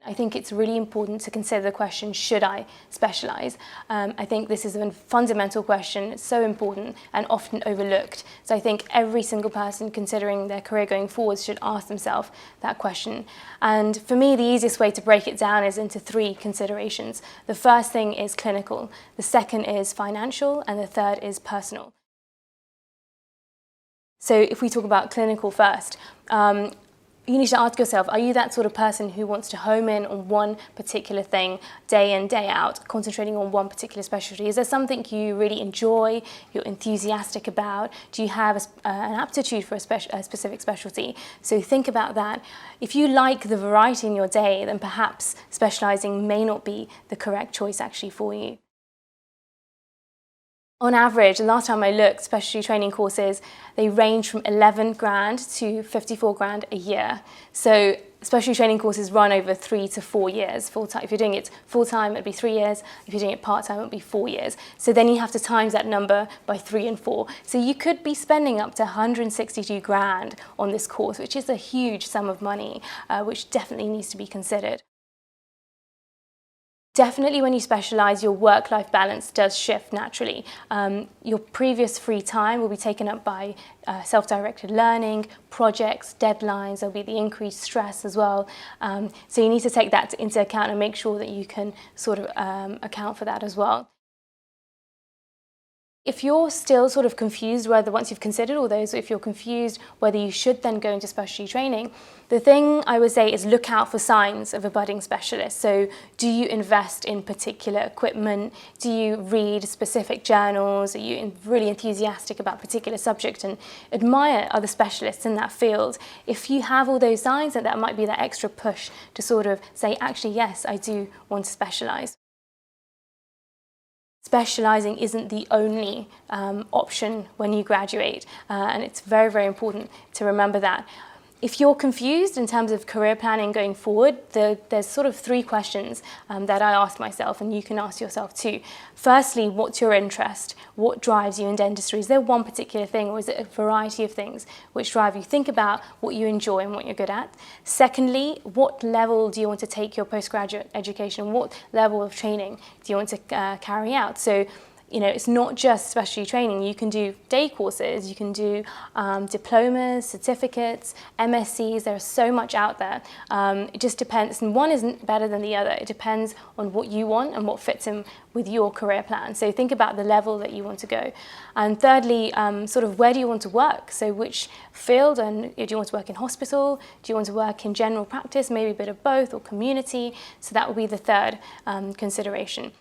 I think it's really important to consider the question, should I specialise? I think this is a fundamental question. It's so important and often overlooked. So I think every single person considering their career going forwards should ask themselves that question. And for me, the easiest way to break it down is into three considerations. The first thing is clinical, the second is financial, and the third is personal. So if we talk about clinical first, you need to ask yourself, are you that sort of person who wants to home in on one particular thing day in, day out, concentrating on one particular specialty? Is there something you really enjoy, you're enthusiastic about? Do you have an aptitude for a specific specialty? So think about that. If you like the variety in your day, then perhaps specialising may not be the correct choice actually for you. On average, the last time I looked, specialty training courses, they range from 11 grand to 54 grand a year. So specialty training courses run over 3 to 4 years full-time. If you're doing it full-time, it'd be 3 years. If you're doing it part-time, it'd be 4 years. So then you have to times that number by 3 and 4. So you could be spending up to 162 grand on this course, which is a huge sum of money, which definitely needs to be considered. Definitely when you specialise, your work-life balance does shift naturally. Your previous free time will be taken up by self-directed learning, projects, deadlines. There'll be the increased stress as well. So you need to take that into account and make sure that you can sort of account for that as well. If you're still sort of confused whether, once you've considered all those, if you're confused whether you should then go into specialty training, the thing I would say is look out for signs of a budding specialist. So do you invest in particular equipment? Do you read specific journals? Are you really enthusiastic about a particular subject and admire other specialists in that field? If you have all those signs, then that might be that extra push to sort of say, actually, yes, I do want to specialise. Specialising isn't the only option when you graduate, and it's very, very important to remember that. If you're confused in terms of career planning going forward, there's sort of three questions that I ask myself, and you can ask yourself too. Firstly, what's your interest? What drives you in dentistry? Is there one particular thing, or is it a variety of things which drive you? Think about what you enjoy and what you're good at. Secondly, what level do you want to take your postgraduate education? What level of training do you want to carry out? So, you know, it's not just specialty training. You can do day courses, you can do diplomas, certificates, MScs. There's so much out there. It just depends, and one isn't better than the other. It depends on what you want and what fits in with your career plan. So think about the level that you want to go. And thirdly, sort of where do you want to work? So which field, and do you want to work in hospital? Do you want to work in general practice, maybe a bit of both, or community? So that will be the third consideration.